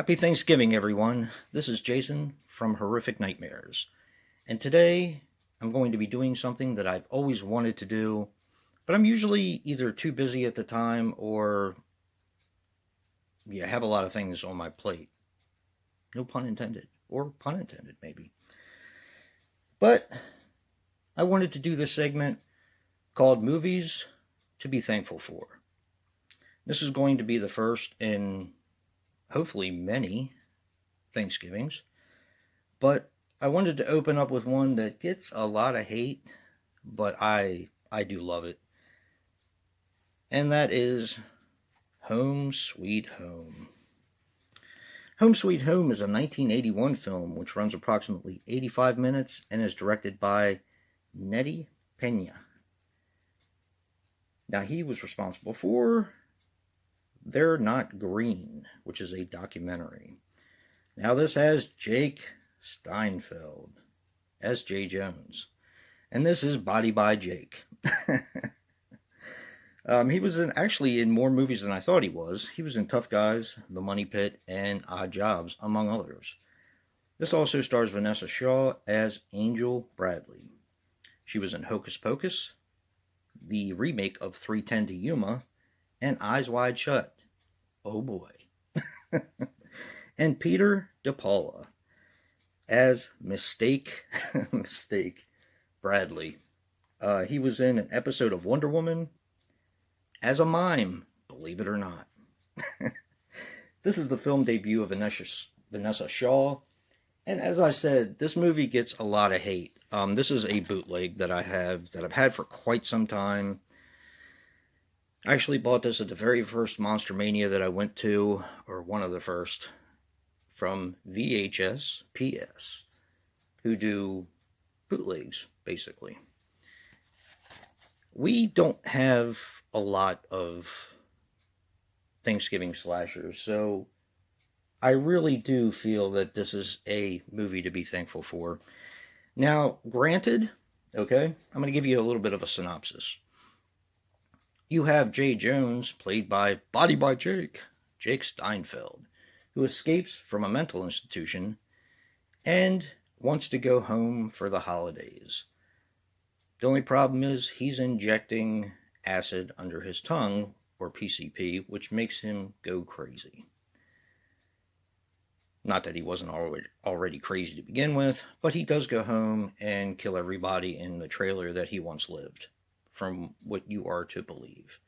Happy Thanksgiving, everyone. This is Jason from Horrific Nightmares. And today I'm going to be doing something that I've always wanted to do, but I'm usually either too busy at the time or, have a lot of things on my plate. No pun intended, or pun intended, maybe. But I wanted to do this segment called Movies to Be Thankful For. This is going to be the first in hopefully many Thanksgivings. But I wanted to open up with one that gets a lot of hate, but I do love it. And that is Home Sweet Home. Home Sweet Home is a 1981 film which runs approximately 85 minutes and is directed by Nettie Pena. Now, he was responsible for They're Not Green, which is a documentary. Now, this has Jake Steinfeld as Jay Jones. And this is Body by Jake. He was actually in more movies than I thought he was. He was in Tough Guys, The Money Pit, and Odd Jobs, among others. This also stars Vanessa Shaw as Angel Bradley. She was in Hocus Pocus, the remake of 3:10 to Yuma, and Eyes Wide Shut. Oh boy. And Peter DePaula as Mistake Bradley. He was in an episode of Wonder Woman as a mime, believe it or not. This is the film debut of Vanessa Shaw. And as I said, this movie gets a lot of hate. This is a bootleg that I've had for quite some time. I actually bought this at the very first Monster Mania that I went to, or one of the first, from VHS PS, who do bootlegs, basically. We don't have a lot of Thanksgiving slashers, so I really do feel that this is a movie to be thankful for. Now, granted, okay, I'm going to give you a little bit of a synopsis. You have Jay Jones, played by Body by Jake, Jake Steinfeld, who escapes from a mental institution and wants to go home for the holidays. The only problem is he's injecting acid under his tongue, or PCP, which makes him go crazy. Not that he wasn't already crazy to begin with, but he does go home and kill everybody in the trailer that he once lived, from what you are to believe.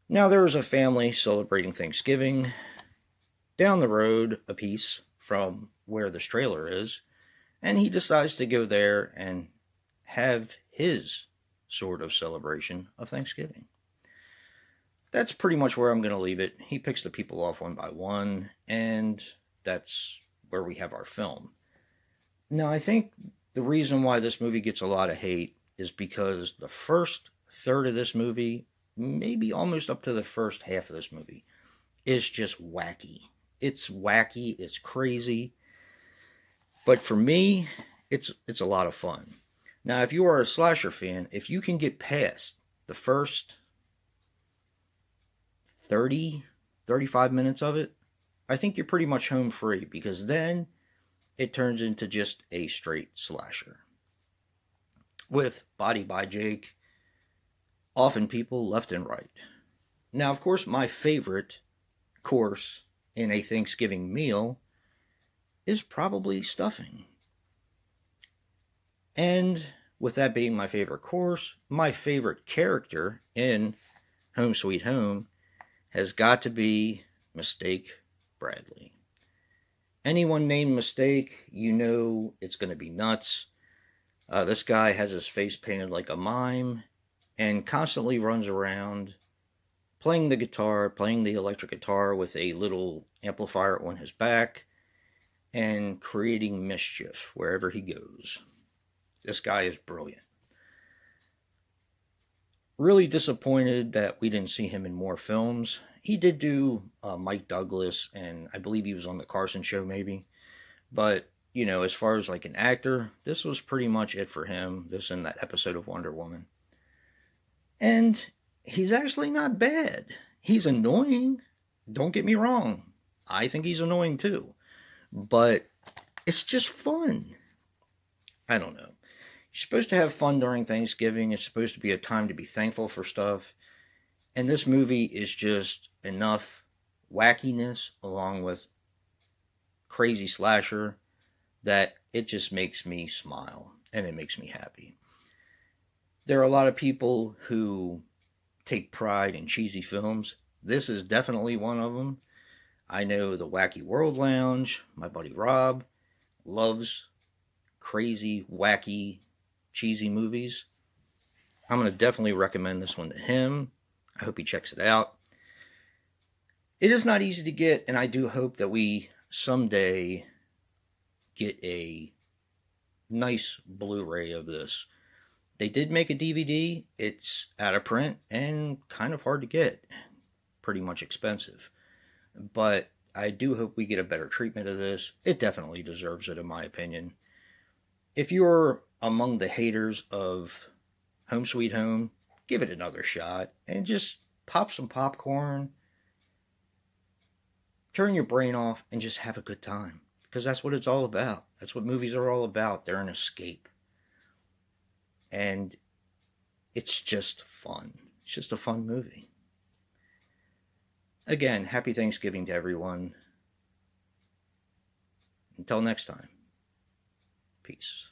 Now, there is a family celebrating Thanksgiving down the road a piece from where this trailer is, and he decides to go there and have his sort of celebration of Thanksgiving. That's pretty much where I'm going to leave it. He picks the people off one by one, and that's where we have our film. Now, I think the reason why this movie gets a lot of hate is because the first third of this movie, maybe almost up to the first half of this movie, is just wacky. It's wacky, it's crazy, but for me, it's a lot of fun. Now, if you are a slasher fan, if you can get past the first 30, 35 minutes of it, I think you're pretty much home free, because then it turns into just a straight slasher. With Body by Jake, often people left and right. Now, of course, my favorite course in a Thanksgiving meal is probably stuffing. And with that being my favorite course, my favorite character in Home Sweet Home has got to be Mistake Bradley. Anyone named Mistake, you know it's going to be nuts. This guy has his face painted like a mime and constantly runs around playing the guitar, playing the electric guitar with a little amplifier on his back, and creating mischief wherever he goes. This guy is brilliant. Really disappointed that we didn't see him in more films. He did do Mike Douglas, and I believe he was on the Carson Show maybe. But, as far as like an actor, this was pretty much it for him. This and that episode of Wonder Woman. And he's actually not bad. He's annoying. Don't get me wrong. I think he's annoying too. But it's just fun. I don't know. You're supposed to have fun during Thanksgiving. It's supposed to be a time to be thankful for stuff. And this movie is just enough wackiness along with crazy slasher that it just makes me smile and it makes me happy. There are a lot of people who take pride in cheesy films. This is definitely one of them. I know the Wacky World Lounge, my buddy Rob, loves crazy, wacky, cheesy movies. I'm going to definitely recommend this one to him. I hope he checks it out. It is not easy to get, and I do hope that we someday get a nice Blu-ray of this. They did make a DVD. It's out of print and kind of hard to get. Pretty much expensive. But I do hope we get a better treatment of this. It definitely deserves it, in my opinion. If you're among the haters of Home Sweet Home, give it another shot and just pop some popcorn, turn your brain off, and just have a good time. Because that's what it's all about. That's what movies are all about. They're an escape. And it's just fun. It's just a fun movie. Again, happy Thanksgiving to everyone. Until next time, peace.